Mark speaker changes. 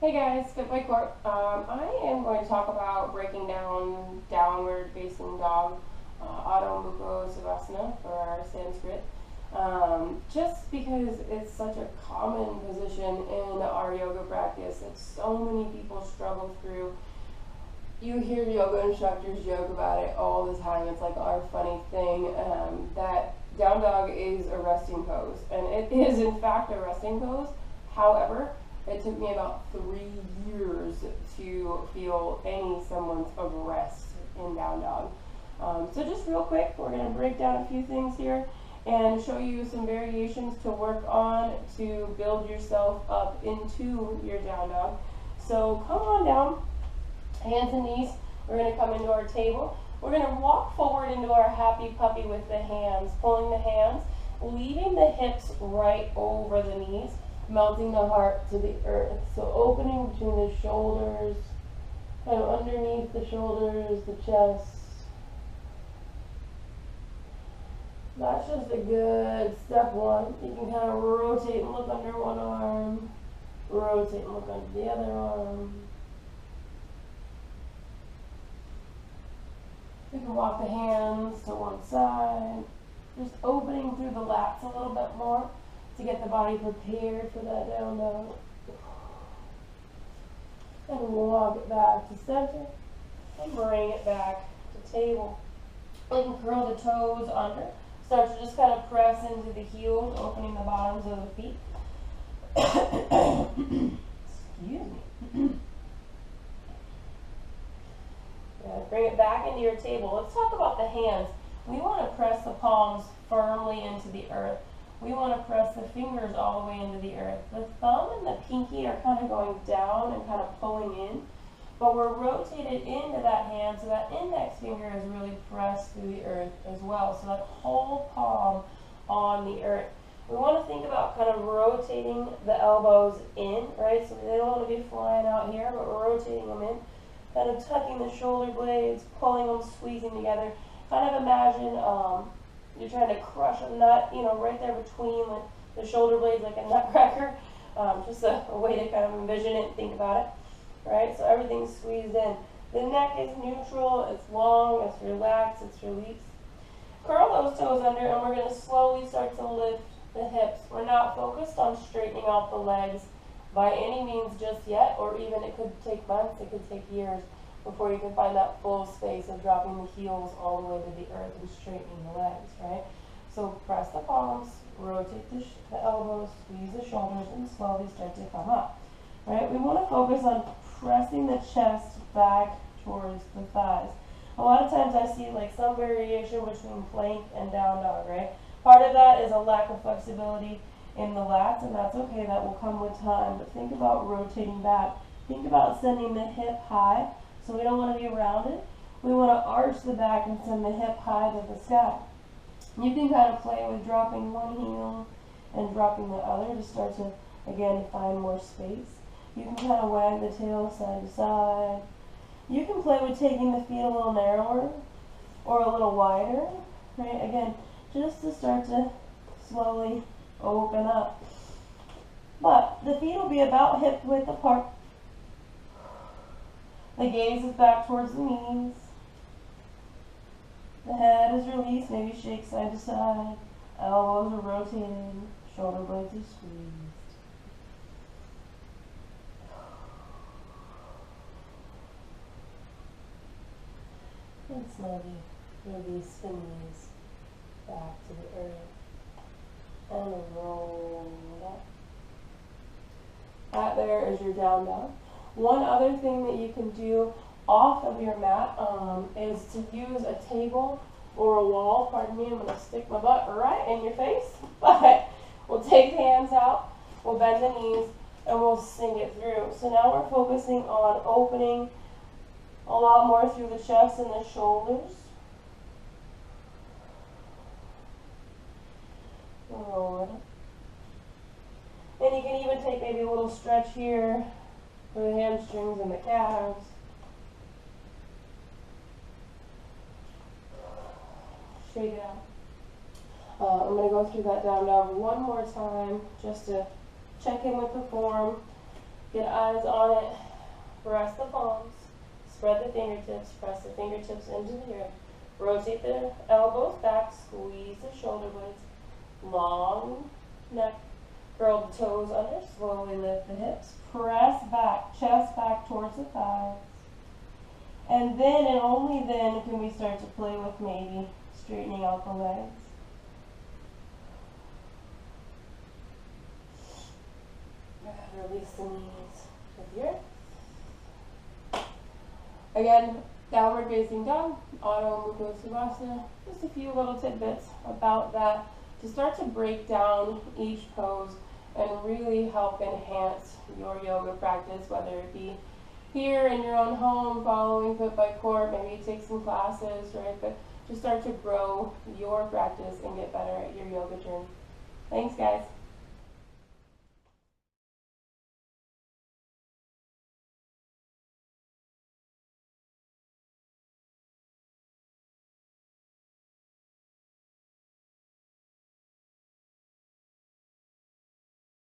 Speaker 1: Hey guys, FitByCourt. I am going to talk about breaking down downward facing dog, Adho Mukha Savasana for our Sanskrit. Just because it's such a common position in our yoga practice that so many people struggle through. You hear yoga instructors joke about it all the time. It's like our funny thing. That down dog is a resting pose, and it is in fact a resting pose. However, it took me about 3 years to feel any semblance of rest in down dog. So just real quick, we're going to break down a few things here and show you some variations to work on to build yourself up into your down dog. So come on down, hands and knees. We're going to come into our table. We're going to walk forward into our happy puppy with the hands, pulling the hands, leaving the hips right over the knees, melting the heart to the earth. So opening between the shoulders, kind of underneath the shoulders, the chest. That's just a good step one. You can kind of rotate and look under one arm, rotate and look under the other arm. You can walk the hands to one side, just opening through the lats a little bit more to get the body prepared for that down dog. And we'll walk it back to center and bring it back to table. You can curl the toes under. Start to just kind of press into the heels, opening the bottoms of the feet. Excuse me. Bring it back into your table. Let's talk about the hands. We want to press the palms firmly into the earth. We want to press the fingers all the way into the earth. The thumb and the pinky are kind of going down and kind of pulling in, but we're rotated into that hand so that index finger is really pressed through the earth as well. So that whole palm on the earth. We want to think about kind of rotating the elbows in, right? So they don't want to be flying out here, but we're rotating them in. Kind of tucking the shoulder blades, pulling them, squeezing together. Kind of imagine you're trying to crush a nut, right there between the shoulder blades like a nutcracker. Just a way to kind of envision it and think about it, right? So everything's squeezed in. The neck is neutral, it's long, it's relaxed, it's released. Curl those toes under and we're going to slowly start to lift the hips. We're not focused on straightening out the legs by any means just yet, or even it could take months, it could take years before you can find that full space of dropping the heels all the way to the earth and straightening the legs, right? So press the palms, rotate the elbows, squeeze the shoulders, and slowly start to come up, right? We want to focus on pressing the chest back towards the thighs. A lot of times I see like some variation between plank and down dog, right? Part of that is a lack of flexibility in the lats, and that's okay, that will come with time, but think about rotating back. Think about sending the hip high, so we don't want to be rounded. We want to arch the back and send the hip high to the sky. You can kind of play with dropping one heel and dropping the other to start to, again, find more space. You can kind of wag the tail side to side. You can play with taking the feet a little narrower or a little wider, right? Again, just to start to slowly open up. But the feet will be about hip width apart. The gaze is back towards the knees. The head is released, maybe shake side to side. Elbows are rotated, shoulder blades are squeezed. And slowly release the knees back to the earth. And roll it up. That there is your down dog. One other thing that you can do off of your mat is to use a table or a wall. Pardon me, I'm going to stick my butt right in your face. But we'll take the hands out, we'll bend the knees, and we'll sink it through. So now we're focusing on opening a lot more through the chest and the shoulders. Roll it up. And you can even take maybe a little stretch here for the hamstrings and the calves. Shake it out. I'm going to go through that down dog one more time just to check in with the form. Get eyes on it. Press the palms. Spread the fingertips. Press the fingertips into the earth. Rotate the elbows back. Squeeze the shoulder blades. Long neck. Curl the toes under. Slowly lift the hips. Press back. Chest back towards the thighs. And then and only then can we start to play with maybe straightening out the legs. Release the knees with the earth. Again, downward facing dog, Adho Mukha Savasana. Just a few little tidbits about that to start to break down each pose and really help enhance your yoga practice, whether it be here in your own home following FitByCourt, maybe you take some classes, right? But just start to grow your practice and get better at your yoga journey. Thanks, guys.